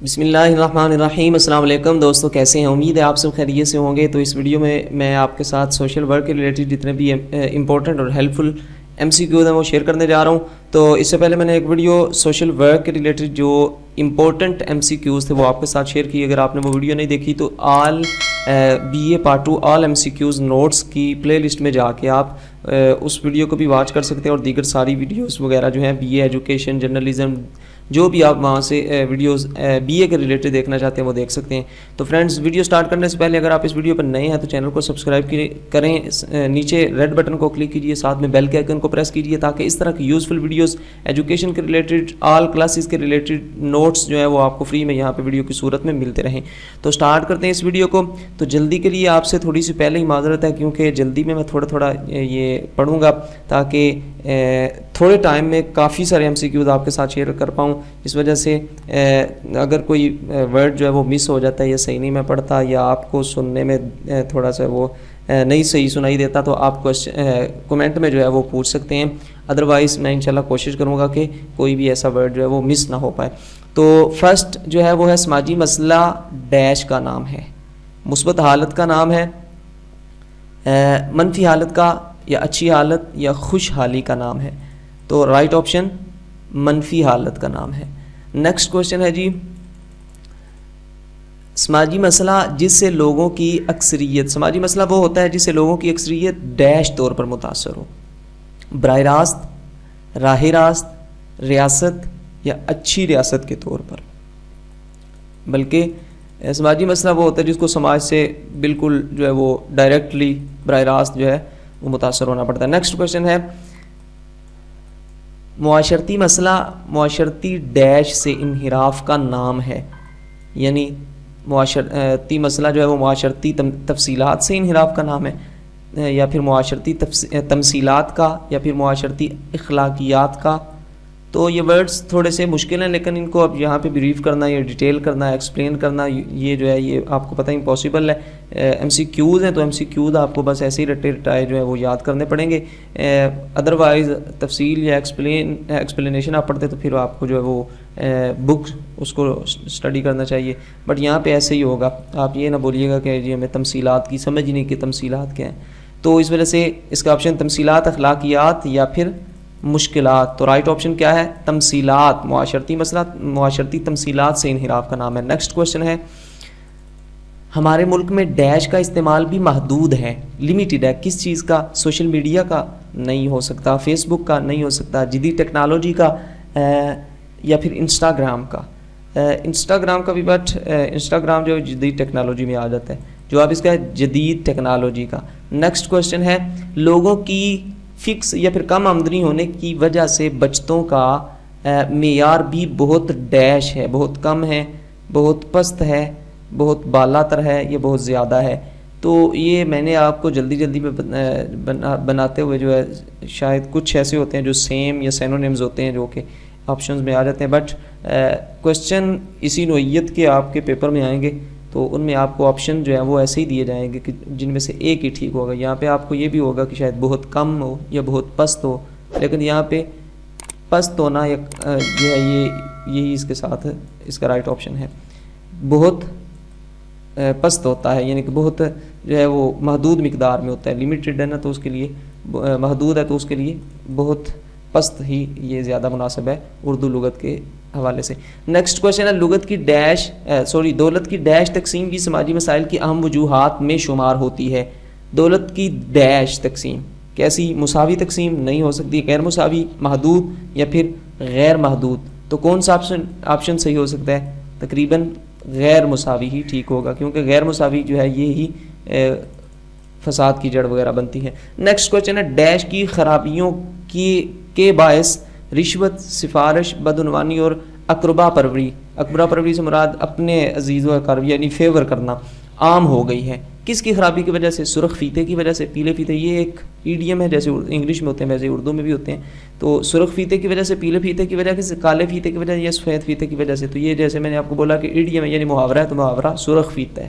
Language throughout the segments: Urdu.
بسم اللہ الرحمن الرحیم۔ السلام علیکم دوستو، کیسے ہیں؟ امید ہے آپ سب خیریت سے ہوں گے۔ تو اس ویڈیو میں میں آپ کے ساتھ سوشل ورک کے ریلیٹڈ جتنے بھی امپورٹنٹ اور ہیلپ فل ایم سی کیوز ہیں وہ شیئر کرنے جا رہا ہوں۔ تو اس سے پہلے میں نے ایک ویڈیو سوشل ورک کے ریلیٹڈ جو امپورٹنٹ ایم سی کیوز تھے وہ آپ کے ساتھ شیئر کی۔ اگر آپ نے وہ ویڈیو نہیں دیکھی تو all B A part 2 all M C Qs notes کی پلے لسٹ میں جا کے آپ اس ویڈیو کو بھی واچ کر سکتے ہیں، اور دیگر ساری ویڈیوز وغیرہ جو ہیں بی اے ایجوکیشن جرنلزم جو بھی آپ وہاں سے ویڈیوز بی اے کے ریلیٹڈ دیکھنا چاہتے ہیں وہ دیکھ سکتے ہیں۔ تو فرینڈز، ویڈیو سٹارٹ کرنے سے پہلے اگر آپ اس ویڈیو پر نئے ہیں تو چینل کو سبسکرائب کریں، نیچے ریڈ بٹن کو کلک کیجئے، ساتھ میں بیل کے آئیکن کو پریس کیجئے تاکہ اس طرح کی یوزفل ویڈیوز ایجوکیشن کے ریلیٹڈ آل کلاسز کے ریلیٹڈ نوٹس جو ہیں وہ آپ کو فری میں یہاں پہ ویڈیو کی صورت میں ملتے رہیں۔ تو سٹارٹ کرتے ہیں اس ویڈیو کو۔ تو جلدی کے لیے آپ سے تھوڑی سی پہلے ہی معذرت ہے، کیونکہ جلدی میں تھوڑا یہ پڑھوں گا تاکہ تھوڑے ٹائم میں کافی سارے ایم سی کیوز آپ کے ساتھ شیئر کر پاؤں۔ اس وجہ سے اگر کوئی ورڈ جو ہے وہ مس ہو جاتا ہے یا صحیح نہیں میں پڑھتا یا آپ کو سننے میں تھوڑا سا وہ نہیں صحیح سنائی دیتا تو آپ کومنٹ میں جو ہے وہ پوچھ سکتے ہیں، ادروائز میں انشاءاللہ کوشش کروں گا کہ کوئی بھی ایسا ورڈ جو ہے وہ مس نہ ہو پائے۔ تو فرسٹ جو ہے وہ ہے سماجی مسئلہ ڈیش کا نام ہے، مثبت حالت کا نام ہے، منفی حالت کا یا اچھی حالت یا خوشحالی کا نام ہے۔ تو رائٹ آپشن منفی حالت کا نام ہے۔ نیکسٹ کوشچن ہے جی، سماجی مسئلہ جس سے لوگوں کی اکثریت، سماجی مسئلہ وہ ہوتا ہے جس سے لوگوں کی اکثریت ڈیش طور پر متاثر ہو، براہ راست، راہ راست، ریاست یا اچھی ریاست کے طور پر۔ بلکہ سماجی مسئلہ وہ ہوتا ہے جس کو سماج سے بالکل جو ہے وہ ڈائریکٹلی براہ راست جو ہے وہ متاثر ہونا پڑتا ہے۔ نیکسٹ کوشچن ہے، معاشرتی مسئلہ معاشرتی ڈیش سے انحراف کا نام ہے، یعنی معاشرتی مسئلہ جو ہے وہ معاشرتی تفصیلات سے انحراف کا نام ہے، یا پھر معاشرتی تمثیلات کا، یا پھر معاشرتی اخلاقیات کا۔ تو یہ ورڈز تھوڑے سے مشکل ہیں، لیکن ان کو اب یہاں پہ بریف کرنا یا ڈیٹیل کرنا، ایکسپلین کرنا، یہ جو ہے یہ آپ کو پتہ امپاسبل ہے۔ ایم سی کیوز ہیں تو ایم سی کیوز آپ کو بس ایسے ہی رٹے رٹائے جو ہے وہ یاد کرنے پڑیں گے، ادروائز تفصیل یا ایکسپلینیشن آپ پڑھتے تو پھر آپ کو جو ہے وہ بک اس کو اسٹڈی کرنا چاہیے، بٹ یہاں پہ ایسے ہی ہوگا۔ آپ یہ نہ بولیے گا کہ جی ہمیں تمثیلات کی سمجھ نہیں کہ تمثیلات کیا ہیں، تو اس وجہ سے اس کا آپشن تمثیلات، اخلاقیات یا پھر مشکلات۔ تو رائٹ آپشن کیا ہے؟ تمثیلات، معاشرتی مسئلہ معاشرتی تمثیلات سے انحراف کا نام ہے۔ نیکسٹ کوشچن ہے، ہمارے ملک میں ڈیش کا استعمال بھی محدود ہے، لمیٹڈ ہے، کس چیز کا؟ سوشل میڈیا کا نہیں ہو سکتا، فیس بک کا نہیں ہو سکتا، جدید ٹیکنالوجی کا، یا پھر انسٹاگرام کا۔ انسٹاگرام کا بھی، بٹ انسٹاگرام جو جدید ٹیکنالوجی میں آ جاتا ہے، جواب اس کا ہے جدید ٹیکنالوجی کا۔ نیکسٹ کوشچن ہے، لوگوں کی فکس یا پھر کم آمدنی ہونے کی وجہ سے بچتوں کا معیار بھی بہت ڈیش ہے، بہت کم ہے، بہت پست ہے، بہت بالا تر ہے، یہ بہت زیادہ ہے۔ تو یہ میں نے آپ کو جلدی میں بناتے ہوئے جو ہے شاید کچھ ایسے ہوتے ہیں جو سیم یا سینونیمز ہوتے ہیں جو کہ آپشنز میں آ جاتے ہیں، بٹ کوشچن اسی نوعیت کے آپ کے پیپر میں آئیں گے تو ان میں آپ کو آپشن جو ہے وہ ایسے ہی دیے جائیں گے کہ جن میں سے ایک ہی ٹھیک ہوگا۔ یہاں پہ آپ کو یہ بھی ہوگا کہ شاید بہت کم ہو یا بہت پست ہو، لیکن یہاں پہ پست ہونا جو ہے یہی اس کے ساتھ اس کا رائٹ آپشن ہے۔ بہت پست ہوتا ہے، یعنی کہ بہت جو ہے وہ محدود مقدار میں ہوتا ہے، لمیٹڈ ہے نا تو اس کے لیے محدود ہے، تو اس کے لیے بہت پست ہی یہ زیادہ مناسب ہے اردو لغت کے حوالے سے۔ نیکسٹ کوشچن ہے، دولت کی ڈیش تقسیم بھی سماجی مسائل کی اہم وجوہات میں شمار ہوتی ہے۔ دولت کی ڈیش تقسیم کیسی؟ مساوی تقسیم نہیں ہو سکتی، غیر مساوی، محدود یا پھر غیر محدود۔ تو کون سا آپشن صحیح ہو سکتا ہے؟ تقریباً غیر مساوی ہی ٹھیک ہوگا، کیونکہ غیر مساوی جو ہے یہی فساد کی جڑ وغیرہ بنتی ہے۔ نیکسٹ کوشچن ہے، ڈیش کی خرابیوں کے باعث رشوت، سفارش، بدعنوانی اور اقربا پروری سے مراد اپنے عزیز و اقارب یعنی فیور کرنا عام ہو گئی ہے۔ کس کی خرابی کی وجہ سے؟ سرخ فیتے کی وجہ سے، پیلے فیتے، یہ ایک ایڈیم ہے، جیسے انگلش میں ہوتے ہیں ویسے اردو میں بھی ہوتے ہیں۔ تو سرخ فیتے کی وجہ سے، پیلے فیتے کی وجہ سے، کالے فیتے کی وجہ سے یا سفید فیتے کی وجہ سے۔ تو یہ جیسے میں نے آپ کو بولا کہ ایڈیم ہے یعنی محاورہ ہے، تو محاورہ سرخ فیتا ہے،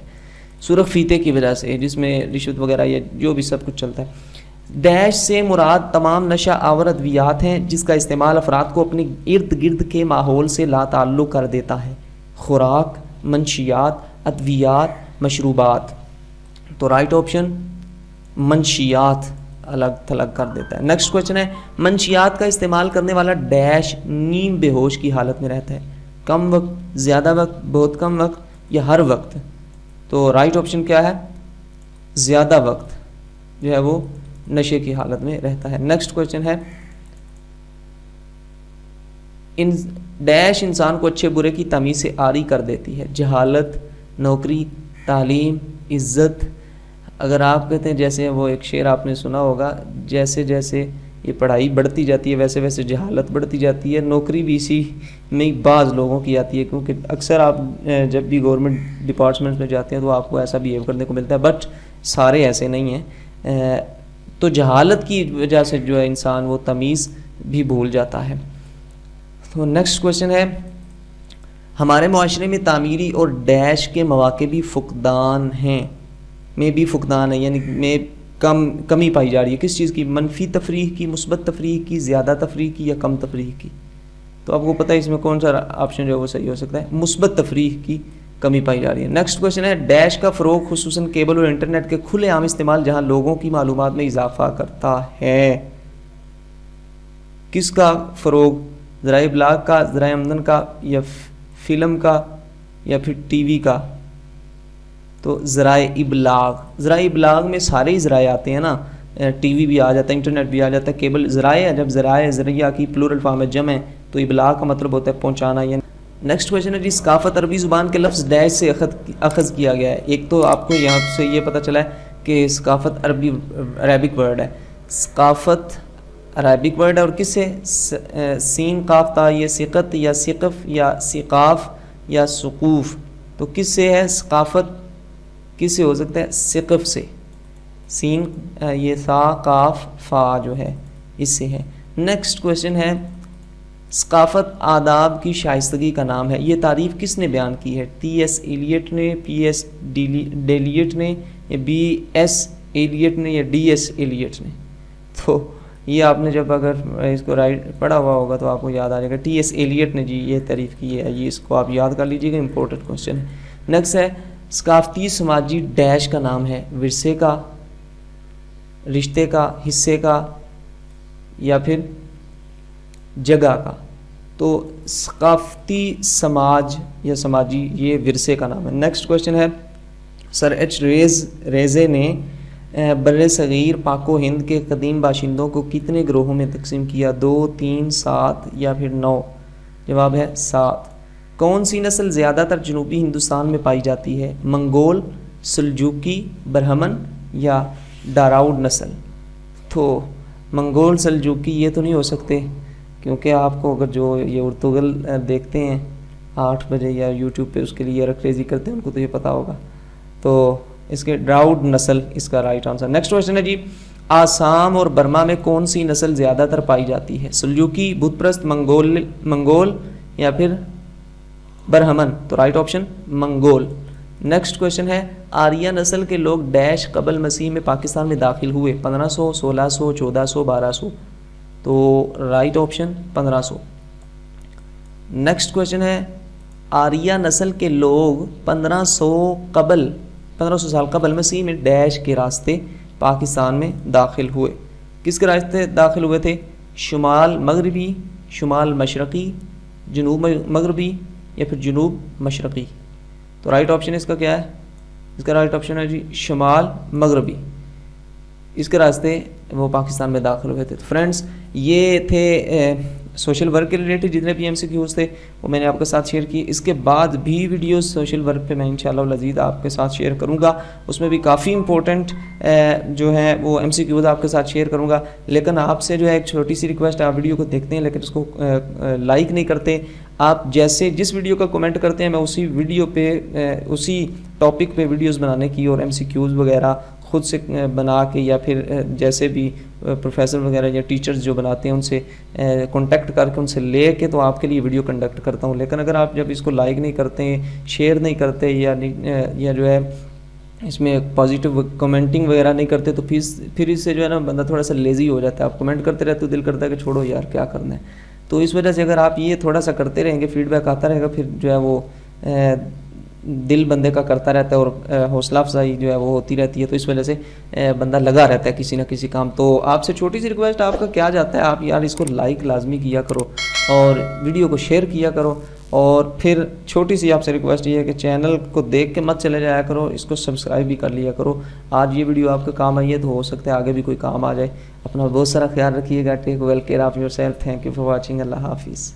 سرخ فیتے کی وجہ سے، جس میں رشوت وغیرہ یا جو بھی سب کچھ چلتا ہے۔ ڈیش سے مراد تمام نشہ آور ادویات ہیں جس کا استعمال افراد کو اپنے ارد گرد کے ماحول سے لا تعلق کر دیتا ہے، خوراک، منشیات، ادویات، مشروبات. تو رائٹ آپشن منشیات الگ تھلگ کر دیتا ہے. نیکسٹ کوشچن ہے منشیات کا استعمال کرنے والا ڈیش نیم بے ہوش کی حالت میں رہتا ہے. کم وقت، زیادہ وقت، بہت کم وقت یا ہر وقت. تو رائٹ آپشن کیا ہے؟ زیادہ وقت جو ہے وہ نشے کی حالت میں رہتا ہے. نیکسٹ کوشچن ہے ڈیش انسان کو اچھے برے کی تمیز سے عاری کر دیتی ہے. جہالت، نوکری، تعلیم، عزت. اگر آپ کہتے ہیں جیسے وہ ایک شعر آپ نے سنا ہوگا، جیسے جیسے یہ پڑھائی بڑھتی جاتی ہے ویسے ویسے جہالت بڑھتی جاتی ہے. نوکری بھی اسی میں بعض لوگوں کی آتی ہے، کیونکہ اکثر آپ جب بھی گورنمنٹ ڈپارٹمنٹس میں جاتے ہیں تو آپ کو ایسا بیہیو کرنے کو ملتا ہے، بٹ سارے ایسے نہیں ہیں. تو جہالت کی وجہ سے جو ہے انسان وہ تمیز بھی بھول جاتا ہے. تو نیکسٹ کوشچن ہے ہمارے معاشرے میں تعمیری اور ڈیش کے مواقع بھی فقدان ہیں. میں بھی فقدان ہے، یعنی میں کمی پائی جا رہی ہے. کس چیز کی؟ منفی تفریح کی، مثبت تفریح کی، زیادہ تفریح کی یا کم تفریح کی. تو آپ کو پتہ ہے اس میں کون سا آپشن جو ہے وہ صحیح ہو سکتا ہے؟ مثبت تفریح کی کمی پائی جا رہی ہے. نیکسٹ کوشچن ہے ڈیش کا فروغ خصوصاً کیبل اور انٹرنیٹ کے کھلے عام استعمال جہاں لوگوں کی معلومات میں اضافہ کرتا ہے. کس کا فروغ؟ ذرائع ابلاغ کا، ذرائع آمدن کا، یا فلم کا، یا پھر ٹی وی کا؟ تو ذرائع ابلاغ. ذرائع ابلاغ میں سارے ہی ذرائع آتے ہیں نا، ٹی وی بھی آ جاتا ہے، انٹرنیٹ بھی آ جاتا ہے، کیبل ذرائع ہے. جب ذریعہ کی پلورل فارم ہے، جمع ہے، تو ابلاغ کا مطلب ہوتا ہے پہنچانا. یعنی نیکسٹ کویشچن ہے جی ثقافت عربی زبان کے لفظ ڈیش سے اخذ کیا گیا ہے. ایک تو آپ کو یہاں سے یہ پتہ چلا ہے کہ ثقافت عربک ورڈ ہے. ثقافت عربک ورڈ ہے، اور کس سے؟ سین قاف تا، یہ ثقت یا ثقف یا ثقاف یا ثقوف. تو کس سے ہے ثقافت؟ کس سے ہو سکتا ہے؟ ثقف سے. سین یہ سا قاف فا جو ہے اس سے ہے. نیکسٹ کویشچن ہے ثقافت آداب کی شائستگی کا نام ہے. یہ تعریف کس نے بیان کی ہے؟ ٹی ایس ایلیٹ نے، پی ایس ڈیلیٹ نے، یا بی ایس ایلیٹ نے، یا ڈی ایس ایلیٹ نے؟ تو یہ آپ نے جب اگر اس کو رائٹ پڑھا ہوا ہوگا تو آپ کو یاد آ جائے گا. ٹی ایس ایلیٹ نے جی یہ تعریف کی ہے. یہ اس کو آپ یاد کر لیجیے گا، امپورٹنٹ کویشچن ہے. نیکسٹ ہے ثقافتی سماجی ڈیش کا نام ہے. ورثے کا، رشتے کا، حصے کا، یا پھر جگہ کا. تو ثقافتی سماج یا سماجی یہ ورثے کا نام ہے. نیکسٹ کویشچن ہے سر ایچ ریزے نے بر صغیر پاک و ہند کے قدیم باشندوں کو کتنے گروہوں میں تقسیم کیا؟ 2، 3، 7 یا پھر 9؟ جواب ہے 7. کون سی نسل زیادہ تر جنوبی ہندوستان میں پائی جاتی ہے؟ منگول، سلجوکی، برہمن یا ڈاراؤڈ نسل؟ تو منگول، سلجوکی یہ تو نہیں ہو سکتے، کیونکہ آپ کو اگر جو یہ ارطغرل دیکھتے ہیں 8 بجے یا یوٹیوب پہ اس کے لیے رکریزی کرتے ہیں ان کو تو یہ پتہ ہوگا. تو اس کے ڈراؤڈ نسل اس کا رائٹ آنسر. نیکسٹ کویشچن ہے جی آسام اور برما میں کون سی نسل زیادہ تر پائی جاتی ہے؟ سلجوکی، بت پرست، منگول یا پھر برہمن؟ تو right option Mongol. Next question ہے آریہ نسل کے لوگ ڈیش قبل مسیح میں پاکستان میں داخل ہوئے؟ 1500، 1600، 1400، 1200؟ تو رائٹ آپشن 1500. نیکسٹ کویشچن ہے آریہ نسل کے لوگ 1500 سال قبل مسیح میں ڈیش کے راستے پاکستان میں داخل ہوئے؟ کس کے راستے داخل ہوئے تھے؟ شمال مغربی، شمال مشرقی، جنوب مغربی یا پھر جنوب مشرقی؟ تو رائٹ آپشن اس کا کیا ہے؟ اس کا رائٹ آپشن ہے جی شمال مغربی. اس کے راستے وہ پاکستان میں داخل ہوئے تھے. تو فرینڈس یہ تھے سوشل ورک کے ریلیٹڈ جتنے بھی MCQs تھے وہ میں نے آپ کے ساتھ شیئر کی. اس کے بعد بھی ویڈیوز سوشل ورک پہ میں انشاءاللہ العزیز آپ کے ساتھ شیئر کروں گا. اس میں بھی کافی امپورٹنٹ جو ہے وہ MCQs آپ کے ساتھ شیئر کروں گا. لیکن آپ سے جو ہے ایک چھوٹی سی ریکویسٹ ہے، آپ ویڈیو کو دیکھتے ہیں لیکن اس کو لائک نہیں کرتے. آپ جیسے جس ویڈیو کا کمنٹ کرتے ہیں میں اسی ویڈیو پہ اسی ٹاپک پہ ویڈیوز بنانے کی اور MCQs وغیرہ خود سے بنا کے یا پھر جیسے بھی پروفیسر وغیرہ یا ٹیچرز جو بناتے ہیں ان سے کانٹیکٹ کر کے ان سے لے کے تو آپ کے لیے ویڈیو کنڈکٹ کرتا ہوں. لیکن اگر آپ جب اس کو لائک نہیں کرتے، شیئر نہیں کرتے یا جو ہے اس میں پازیٹیو کمنٹنگ وغیرہ نہیں کرتے تو پھر اس سے جو ہے نا بندہ تھوڑا سا لیزی ہو جاتا ہے. آپ کمنٹ کرتے رہتے تو دل کرتا ہے کہ چھوڑو یار کیا کرنا ہے. تو اس وجہ سے اگر آپ یہ تھوڑا سا کرتے رہیں گے، فیڈ بیک آتا رہے گا، پھر جو ہے وہ دل بندے کا کرتا رہتا ہے اور حوصلہ افزائی جو ہے وہ ہوتی رہتی ہے، تو اس وجہ سے بندہ لگا رہتا ہے کسی نہ کسی کام. تو آپ سے چھوٹی سی ریکویسٹ آپ کا کیا جاتا ہے، آپ یار اس کو لائک لازمی کیا کرو اور ویڈیو کو شیئر کیا کرو. اور پھر چھوٹی سی آپ سے ریکویسٹ یہ ہے کہ چینل کو دیکھ کے مت چلے جایا کرو، اس کو سبسکرائب بھی کر لیا کرو. آج یہ ویڈیو آپ کے کام آئی ہے تو ہو سکتا ہے آگے بھی کوئی کام آ جائے. اپنا بہت سارا خیال رکھیے گا. Take well care of yourself. Thank you for watching. اللہ حافظ.